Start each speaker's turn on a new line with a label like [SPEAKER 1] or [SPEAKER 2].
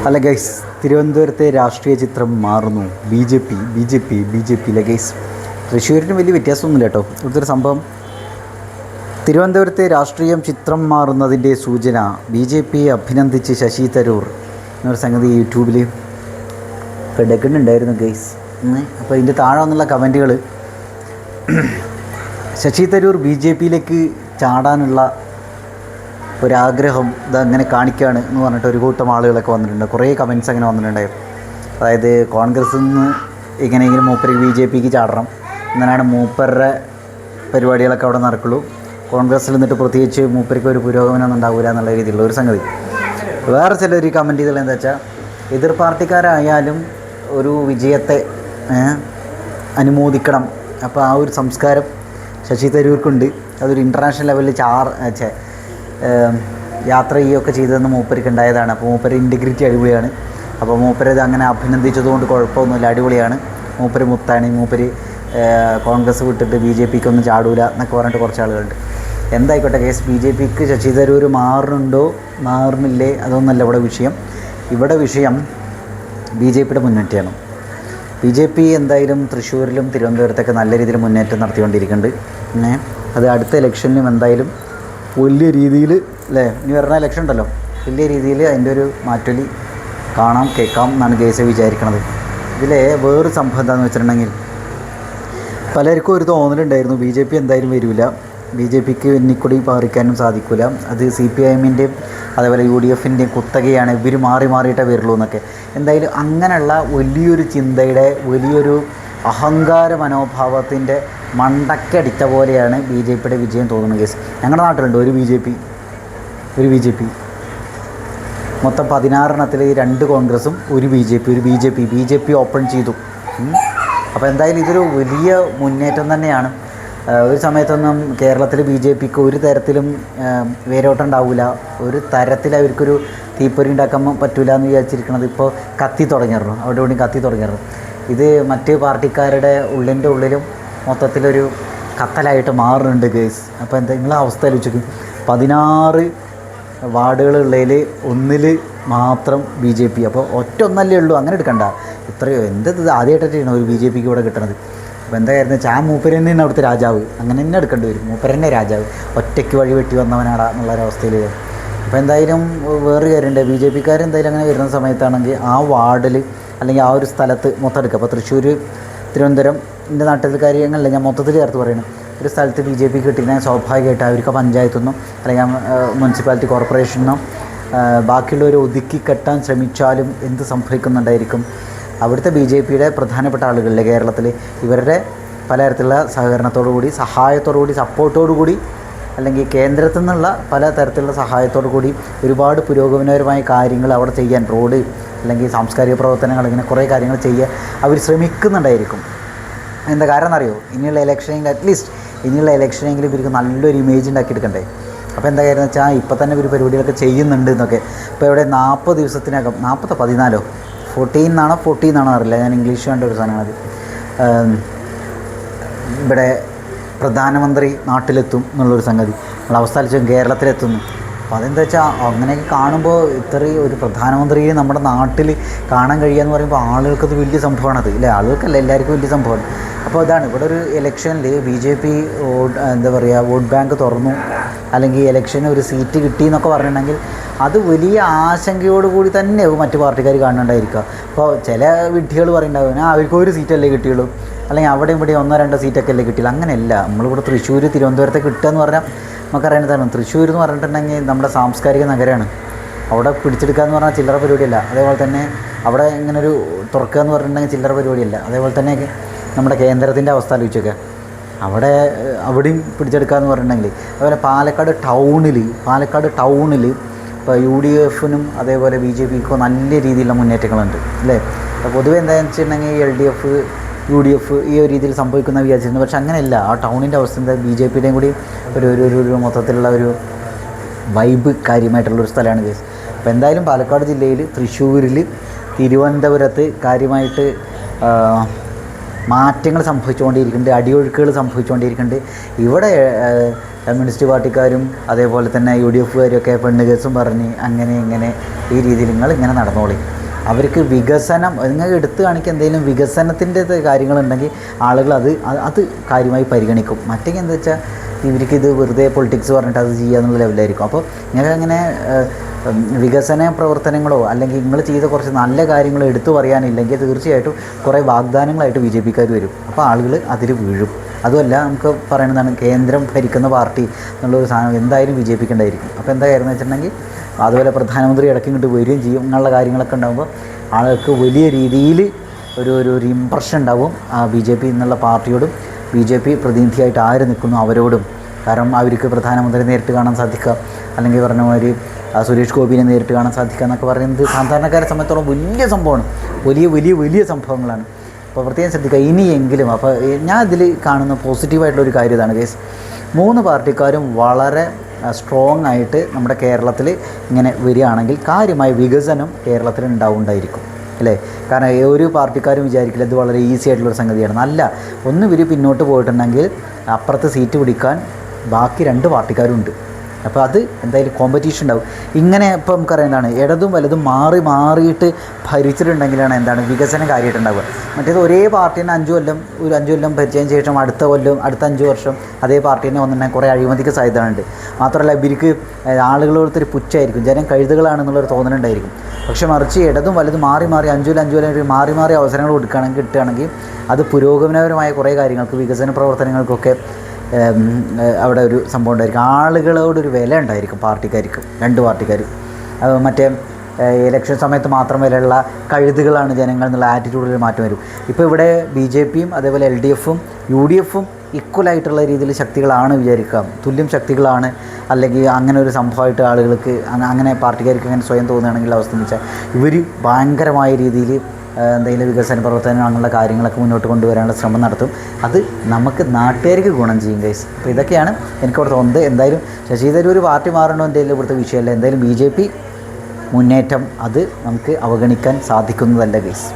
[SPEAKER 1] അല്ല ഗൈസ്, തിരുവനന്തപുരത്തെ രാഷ്ട്രീയ ചിത്രം മാറുന്നു. B J P guys. തൃശ്ശൂരിന് വലിയ വ്യത്യാസമൊന്നുമില്ല കേട്ടോ. ഇവിടുത്തെ ഒരു സംഭവം, തിരുവനന്തപുരത്തെ രാഷ്ട്രീയം ചിത്രം മാറുന്നതിൻ്റെ സൂചന. BJP അഭിനന്ദിച്ച് ശശി തരൂർ എന്നൊരു സംഗതി യൂട്യൂബിൽ കിടക്കുന്നുണ്ടായിരുന്നു ഗൈസ്. അപ്പോൾ ഇതിൻ്റെ താഴെ വന്നുള്ള കമൻറ്റുകൾ, ശശി തരൂർ BJPയിലേക്ക് ചാടാനുള്ള ഒരാഗ്രഹം ഇതങ്ങനെ കാണിക്കുകയാണ് എന്ന് പറഞ്ഞിട്ട് ഒരു കൂട്ടം ആളുകളൊക്കെ വന്നിട്ടുണ്ട്. കുറേ കമൻറ്റ്സ് അങ്ങനെ വന്നിട്ടുണ്ടായിരുന്നു. അതായത് കോൺഗ്രസ്സിൽ നിന്ന് എങ്ങനെയെങ്കിലും മൂപ്പര് BJPക്ക് ചാടണം, എന്നാലാണ് മൂപ്പരുടെ പരിപാടികളൊക്കെ അവിടെ നടക്കുള്ളൂ. കോൺഗ്രസ്സിൽ നിന്നിട്ട് പ്രത്യേകിച്ച് മൂപ്പർക്ക് ഒരു പുരോഗമനമൊന്നും ഉണ്ടാവില്ല എന്നുള്ള രീതിയിലുള്ള ഒരു സംഗതി. വേറെ ചിലർ കമൻറ്റ് ചെയ്തത് എന്താ വെച്ചാൽ, എതിർ പാർട്ടിക്കാരായാലും ഒരു വിജയത്തെ അനുമോദിക്കണം. അപ്പോൾ ആ ഒരു സംസ്കാരം ശശി തരൂർക്കുണ്ട്. അതൊരു ഇൻ്റർനാഷണൽ ലെവലിൽ യാത്ര ചെയ്യുകയൊക്കെ ചെയ്തതെന്ന് മൂപ്പർക്ക് ഉണ്ടായതാണ്. അപ്പോൾ മൂപ്പര് ഇൻറ്റഗ്രിറ്റി അടിപൊളിയാണ്. അപ്പോൾ മൂപ്പരത് അങ്ങനെ അഭിനന്ദിച്ചതുകൊണ്ട് കുഴപ്പമൊന്നുമില്ല, അടിപൊളിയാണ്. മൂപ്പര് മുത്താണ്. മൂപ്പര് കോൺഗ്രസ് വിട്ടിട്ട് BJPക്കൊന്നും ചാടൂല എന്നൊക്കെ പറഞ്ഞിട്ട് കുറച്ച് ആളുകളുണ്ട്. എന്തായിക്കോട്ടെ കേസ്, BJPക്ക് ശശി തരൂർ മാറുന്നുണ്ടോ മാറുന്നില്ലേ അതൊന്നല്ല ഇവിടെ വിഷയം. ഇവിടെ വിഷയം BJPയുടെ മുന്നേറ്റമാണ്. BJP എന്തായാലും തൃശ്ശൂരിലും തിരുവനന്തപുരത്തൊക്കെ നല്ല രീതിയിൽ മുന്നേറ്റം നടത്തിക്കൊണ്ടിരിക്കുന്നുണ്ട്. പിന്നെ അത് അടുത്ത ഇലക്ഷനിലും എന്തായാലും വലിയ രീതിയിൽ, അല്ലേ, ഇനി വരുന്ന ഇലക്ഷൻ ഉണ്ടല്ലോ, വലിയ രീതിയിൽ അതിൻ്റെ ഒരു മാറ്റൊലി കാണാം കേൾക്കാം എന്നാണ് കേസ് വിചാരിക്കണത്. ഇതിലെ വേറൊരു സംഭവം എന്താണെന്ന് വെച്ചിട്ടുണ്ടെങ്കിൽ, പലർക്കും ഒരു തോന്നലുണ്ടായിരുന്നു BJP എന്തായാലും വരില്ല, BJPക്ക് ഇന്നിക്കൂടി പാറിക്കാനും സാധിക്കില്ല, അത് CPIMൻ്റെയും അതേപോലെ UDFൻ്റെയും കുത്തകയാണ്, ഇവർ മാറിയിട്ടേ വരുള്ളൂ എന്നൊക്കെ. എന്തായാലും അങ്ങനെയുള്ള വലിയൊരു ചിന്തയുടെ, വലിയൊരു അഹങ്കാര മനോഭാവത്തിൻ്റെ മണ്ടക്കടിച്ച പോലെയാണ് BJPയുടെ വിജയം തോന്നുന്നത് കേസ്. ഞങ്ങളുടെ നാട്ടിലുണ്ട് ഒരു BJP മൊത്തം 16 2 കോൺഗ്രസും ഒരു BJP ഓപ്പൺ ചെയ്തു. അപ്പോൾ എന്തായാലും ഇതൊരു വലിയ മുന്നേറ്റം തന്നെയാണ്. ഒരു സമയത്തൊന്നും കേരളത്തിൽ BJPക്ക് ഒരു തരത്തിലും വേരോട്ടം ഉണ്ടാവില്ല, ഒരു തരത്തിൽ അവർക്കൊരു തീപ്പൊരി ഉണ്ടാക്കാൻ പറ്റില്ല എന്ന് വിചാരിച്ചിരിക്കുന്നത് ഇപ്പോൾ കത്തി തുടങ്ങിയിരുന്നു, അവിടെ കൂടി കത്തി തുടങ്ങിയിരുന്നു. ഇത് മറ്റ് പാർട്ടിക്കാരുടെ ഉള്ളിലും മൊത്തത്തിലൊരു കത്തലായിട്ട് മാറുന്നുണ്ട് കേസ്. അപ്പോൾ എന്താ നിങ്ങളെ അവസ്ഥ ആലോചിക്കും, 16 വാർഡുകളുള്ളതിൽ ഒന്നിൽ മാത്രം BJP. അപ്പോൾ ഒറ്റൊന്നല്ലേ ഉള്ളൂ, അങ്ങനെ എടുക്കണ്ട. ഇത്രയോ എന്തത് ആദ്യമായിട്ടാണ് ഒരു BJPക്ക് ഇവിടെ കിട്ടണത്. അപ്പോൾ എന്തായിരുന്നു വെച്ചാൽ, ആ മൂപ്പര് തന്നെയാണ് അവിടുത്തെ രാജാവ്, അങ്ങനെ തന്നെ എടുക്കേണ്ടി വരും. മൂപ്പരന്നെ രാജാവ്, ഒറ്റയ്ക്ക് വഴി വെട്ടി വന്നവനാടാ എന്നുള്ളൊരവസ്ഥയിൽ. അപ്പോൾ എന്തായാലും വേറൊരു കാര്യമുണ്ട്, BJPക്കാർ എന്തായാലും അങ്ങനെ വരുന്ന സമയത്താണെങ്കിൽ ആ വാർഡിൽ അല്ലെങ്കിൽ ആ ഒരു സ്ഥലത്ത് മൊത്തം എടുക്കുക. അപ്പോൾ തൃശ്ശൂർ, തിരുവനന്തപുരം, എൻ്റെ നാട്ടിൽ കാര്യങ്ങളില്ല, ഞാൻ മൊത്തത്തിൽ ചേർത്ത് പറയുന്നത്, ഒരു സ്ഥലത്ത് BJP കിട്ടിയാൽ സ്വാഭാവികമായിട്ട് അവർക്ക് പഞ്ചായത്തുനിന്നോ അല്ലെങ്കിൽ മുനിസിപ്പാലിറ്റി കോർപ്പറേഷനോ ബാക്കിയുള്ളവർ ഒതുക്കി കെട്ടാൻ ശ്രമിച്ചാലും എന്ത് സംഭവിക്കുന്നുണ്ടായിരിക്കും, അവിടുത്തെ BJPയുടെ പ്രധാനപ്പെട്ട ആളുകളിലെ കേരളത്തിൽ ഇവരുടെ പലതരത്തിലുള്ള സഹകരണത്തോടുകൂടി, സഹായത്തോടുകൂടി, സപ്പോർട്ടോടുകൂടി, അല്ലെങ്കിൽ കേന്ദ്രത്തിൽ നിന്നുള്ള പല തരത്തിലുള്ള സഹായത്തോടു കൂടി ഒരുപാട് പുരോഗമനപരമായ കാര്യങ്ങൾ അവിടെ ചെയ്യാൻ, റോഡ് അല്ലെങ്കിൽ സാംസ്കാരിക പ്രവർത്തനങ്ങൾ, ഇങ്ങനെ കുറേ കാര്യങ്ങൾ ചെയ്യാൻ അവർ ശ്രമിക്കുന്നുണ്ടായിരിക്കും. എന്താ കാരണം എന്നറിയോ, ഇനിയുള്ള ഇലക്ഷനെങ്കിൽ അറ്റ്ലീസ്റ്റ് ഇനിയുള്ള ഇലക്ഷനെങ്കിലും ഇവർക്ക് നല്ലൊരു ഇമേജ് ഉണ്ടാക്കിയെടുക്കണ്ടേ. അപ്പോൾ എന്താ കാര്യം എന്ന് വെച്ചാൽ, ഇപ്പോൾ തന്നെ ഒരു പരിപാടികളൊക്കെ ചെയ്യുന്നുണ്ട് എന്നൊക്കെ. ഇപ്പോൾ ഇവിടെ 40 ദിവസത്തിനകം 14 എന്നാണോ അറിയില്ല, ഞാൻ ഇംഗ്ലീഷ് കണ്ട ഒരു സാധനമാണത്. ഇവിടെ പ്രധാനമന്ത്രി നാട്ടിലെത്തും എന്നുള്ളൊരു സംഗതി നമ്മൾ അവസ്ഥ ആലോചിച്ചും, കേരളത്തിലെത്തുന്നു. അപ്പോൾ അതെന്താ വെച്ചാൽ, അങ്ങനെയൊക്കെ കാണുമ്പോൾ ഇത്രയും ഒരു പ്രധാനമന്ത്രിയെ നമ്മുടെ നാട്ടിൽ കാണാൻ കഴിയുക എന്ന് പറയുമ്പോൾ ആളുകൾക്കത് വലിയ സംഭവമാണത്, ഇല്ലേ? ആളുകൾക്കല്ല, എല്ലാവർക്കും വലിയ സംഭവമാണ്. അപ്പോൾ ഇതാണ് ഇവിടെ ഒരു ഇലക്ഷനിൽ BJP എന്താ പറയുക, വോട്ട് ബാങ്ക് തുറന്നു, അല്ലെങ്കിൽ ഇലക്ഷന് ഒരു സീറ്റ് കിട്ടി എന്നൊക്കെ പറഞ്ഞിട്ടുണ്ടെങ്കിൽ അത് വലിയ ആശങ്കയോടുകൂടി തന്നെ മറ്റു പാർട്ടിക്കാർ കാണുന്നുണ്ടായിരിക്കുക. അപ്പോൾ ചില വിഡ്ഢികൾ പറയുന്നുണ്ടാവും, അവർക്ക് ഒരു സീറ്റല്ലേ കിട്ടിയുള്ളൂ, അല്ലെങ്കിൽ അവിടെ ഇവിടെ 1-2 സീറ്റൊക്കെ അല്ലേ കിട്ടിയില്ല. അങ്ങനെയല്ല, നമ്മളിവിടെ തൃശ്ശൂർ, തിരുവനന്തപുരത്തെ കിട്ടുക എന്ന് പറഞ്ഞാൽ നമുക്കറിയുന്നതാണ്. തൃശ്ശൂർ എന്ന് പറഞ്ഞിട്ടുണ്ടെങ്കിൽ നമ്മുടെ സാംസ്കാരിക നഗരമാണ്. അവിടെ പിടിച്ചെടുക്കുക എന്ന് പറഞ്ഞാൽ ചില്ലറ പരിപാടിയല്ല. അതേപോലെ തന്നെ അവിടെ ഇങ്ങനൊരു തുറക്കുക എന്ന് പറഞ്ഞിട്ടുണ്ടെങ്കിൽ ചില്ലറ പരിപാടിയല്ല. അതേപോലെ തന്നെ നമ്മുടെ കേന്ദ്രത്തിൻ്റെ അവസ്ഥ ആലോചിച്ചൊക്കെ, അവിടെയും പിടിച്ചെടുക്കുക എന്ന് പറഞ്ഞിട്ടുണ്ടെങ്കിൽ. അതുപോലെ പാലക്കാട് ടൗണിൽ ഇപ്പോൾ UDFനും അതേപോലെ BJPക്കും നല്ല രീതിയിലുള്ള മുന്നേറ്റങ്ങളുണ്ട്, അല്ലേ? അപ്പോൾ പൊതുവെ എന്താണെന്ന് വെച്ചിട്ടുണ്ടെങ്കിൽ LDF, UDF ഈ ഒരു രീതിയിൽ സംഭവിക്കുന്ന വിചാരിച്ചിരുന്നു. പക്ഷെ അങ്ങനെയല്ല, ആ ടൗണിൻ്റെ അവസ്ഥ എന്താ, BJPയുടെയും കൂടി ഒരു മൊത്തത്തിലുള്ള ഒരു വൈബ് കാര്യമായിട്ടുള്ളൊരു സ്ഥലമാണ് കേസ്. അപ്പോൾ എന്തായാലും പാലക്കാട് ജില്ലയിൽ, തൃശ്ശൂരിൽ, തിരുവനന്തപുരത്ത് കാര്യമായിട്ട് മാറ്റങ്ങൾ സംഭവിച്ചുകൊണ്ടിരിക്കുന്നുണ്ട്, അടിയൊഴുക്കുകൾ സംഭവിച്ചുകൊണ്ടിരിക്കുന്നുണ്ട്. ഇവിടെ കമ്മ്യൂണിസ്റ്റ് പാർട്ടിക്കാരും അതേപോലെ തന്നെ UDFകാരും ഒക്കെ പെണ്ണ് കേസും പറഞ്ഞ് അങ്ങനെ ഇങ്ങനെ ഈ രീതിയിൽ നിങ്ങൾ ഇങ്ങനെ നടന്നോളി. അവർക്ക് വികസനം നിങ്ങൾക്ക് എടുത്തു കാണിക്കുക എന്തെങ്കിലും വികസനത്തിൻ്റെ കാര്യങ്ങളുണ്ടെങ്കിൽ ആളുകൾ അത് കാര്യമായി പരിഗണിക്കും. മറ്റേ എന്താ വെച്ചാൽ ഇവർക്കിത് വെറുതെ പൊളിറ്റിക്സ് പറഞ്ഞിട്ട് അത് ചെയ്യുക എന്നുള്ള ലെവലായിരിക്കും. അപ്പോൾ നിങ്ങൾക്ക് അങ്ങനെ വികസന പ്രവർത്തനങ്ങളോ അല്ലെങ്കിൽ നിങ്ങൾ ചെയ്ത കുറച്ച് നല്ല കാര്യങ്ങളോ എടുത്തു പറയാനില്ലെങ്കിൽ തീർച്ചയായിട്ടും കുറേ വാഗ്ദാനങ്ങളായിട്ട് ബി ജെ പിക്കാർ വരും. അപ്പോൾ ആളുകൾ അതിൽ വീഴും. അതുമല്ല നമുക്ക് പറയുന്നതാണ് കേന്ദ്രം ഭരിക്കുന്ന പാർട്ടി എന്നുള്ളൊരു സാധനം എന്തായാലും ബി ജെ പിക്ക് ഉണ്ടായിരിക്കും. അപ്പോൾ എന്താ കാര്യം എന്ന് വെച്ചിട്ടുണ്ടെങ്കിൽ അതുപോലെ പ്രധാനമന്ത്രി ഇടയ്ക്ക് ഇങ്ങോട്ട് വരികയും ചെയ്യും. ഇങ്ങനെയുള്ള കാര്യങ്ങളൊക്കെ ഉണ്ടാകുമ്പോൾ ആളുകൾക്ക് വലിയ രീതിയിൽ ഒരു ഇമ്പ്രഷൻ ഉണ്ടാവും ബി ജെ പി എന്നുള്ള പാർട്ടിയോടും ബി ജെ പി പ്രതിനിധിയായിട്ട് ആര് നിൽക്കുന്നു അവരോടും. കാരണം അവർക്ക് പ്രധാനമന്ത്രി നേരിട്ട് കാണാൻ സാധിക്കുക, അല്ലെങ്കിൽ പറഞ്ഞ മാതിരി സുരേഷ് ഗോപിനെ നേരിട്ട് കാണാൻ സാധിക്കുക എന്നൊക്കെ പറയുന്നത് സാധാരണക്കാരെ സംബന്ധിച്ചോളം വലിയ സംഭവമാണ്, വലിയ വലിയ വലിയ സംഭവങ്ങളാണ്. അപ്പോൾ പ്രത്യേകം ശ്രദ്ധിക്കുക ഇനിയെങ്കിലും. അപ്പോൾ ഞാൻ ഇതിൽ കാണുന്ന പോസിറ്റീവായിട്ടുള്ളൊരു കാര്യം ഇതാണ് ഗൈസ്, 3 പാർട്ടിക്കാരും വളരെ സ്ട്രോങ് ആയിട്ട് നമ്മുടെ കേരളത്തിൽ ഇങ്ങനെ വരികയാണെങ്കിൽ കാര്യമായ വികസനം കേരളത്തിൽ ഉണ്ടായിരിക്കും അല്ലേ. കാരണം ഒരു പാർട്ടിക്കാരും വിചാരിക്കില്ല ഇത് വളരെ ഈസി ആയിട്ടുള്ളൊരു സംഗതിയാണ്. നല്ല ഒന്ന് ഇവർ പിന്നോട്ട് പോയിട്ടുണ്ടെങ്കിൽ അപ്പുറത്ത് സീറ്റ് പിടിക്കാൻ ബാക്കി 2 പാർട്ടിക്കാരും ഉണ്ട്. അപ്പോൾ അത് എന്തായാലും കോമ്പറ്റീഷൻ ഉണ്ടാവും. ഇങ്ങനെ ഇപ്പോൾ നമുക്കറിയാം ഇടതും വലതും മാറിയിട്ട് ഭരിച്ചിട്ടുണ്ടെങ്കിലാണ് വികസനം കാര്യമായിട്ടുണ്ടാവുക. മറ്റേത് ഒരേ പാർട്ടീനെ 5 കൊല്ലം ഭരിച്ചതിന് ശേഷം അടുത്ത 5 വർഷം അതേ പാർട്ടീനെ വന്നിട്ടുണ്ടെങ്കിൽ കുറേ അഴിമതിക്ക് സാധ്യതയുണ്ട്. മാത്രമല്ല ഇവർക്ക് ആളുകളോടൊത്തൊരു പുച്ഛമായിരിക്കും, ജനം കഴുതുകളാണെന്നുള്ളൊരു തോന്നലുണ്ടായിരിക്കും. പക്ഷേ മറിച്ച് ഇടതും വലതും മാറി 5 കൊല്ലം മാറി അവസരങ്ങൾ കിട്ടുകയാണെങ്കിൽ അത് പുരോഗമനപരമായ കുറേ കാര്യങ്ങൾക്ക് വികസന പ്രവർത്തനങ്ങൾക്കൊക്കെ അവിടെ ഒരു സംഭവം ഉണ്ടായിരിക്കും. ആളുകളോടൊരു വില ഉണ്ടായിരിക്കും പാർട്ടിക്കാർക്ക്, 2 പാർട്ടിക്കാരും. മറ്റേ ഇലക്ഷൻ സമയത്ത് മാത്രം വിലയുള്ള കഴുതുകളാണ് ജനങ്ങൾ എന്നുള്ള ആറ്റിറ്റ്യൂഡിൽ മാറ്റം വരും. ഇപ്പോൾ ഇവിടെ ബി ജെ പിയും അതേപോലെ LDFും UDFും ഈക്വലായിട്ടുള്ള രീതിയിൽ ശക്തികളാണ് വിചാരിക്കുക, തുല്യം ശക്തികളാണ്. അല്ലെങ്കിൽ അങ്ങനെ ഒരു സംഭവമായിട്ട് ആളുകൾക്ക് അങ്ങനെ പാർട്ടിക്കാർക്ക് അങ്ങനെ സ്വയം തോന്നുകയാണെങ്കിൽ അവസ്ഥ എന്ന് വെച്ചാൽ ഇവർ ഭയങ്കരമായ രീതിയിൽ എന്തെങ്കിലും വികസന പ്രവർത്തനങ്ങൾ അങ്ങനെയുള്ള കാര്യങ്ങളൊക്കെ മുന്നോട്ട് കൊണ്ടുവരാനുള്ള ശ്രമം നടത്തും. അത് നമുക്ക് നാട്ടുകാർക്ക് ഗുണം ചെയ്യും ഗൈസ്. അപ്പോൾ ഇതൊക്കെയാണ് എനിക്കവിടെ തോന്നുന്നത്. എന്തായാലും ശശി തരൂർ പാർട്ടി മാറണോ എന്തെങ്കിലും ഇവിടുത്തെ വിഷയമല്ല. എന്തായാലും BJP മുന്നേറ്റം അത് നമുക്ക് അവഗണിക്കാൻ സാധിക്കുന്നതല്ല ഗൈസ്.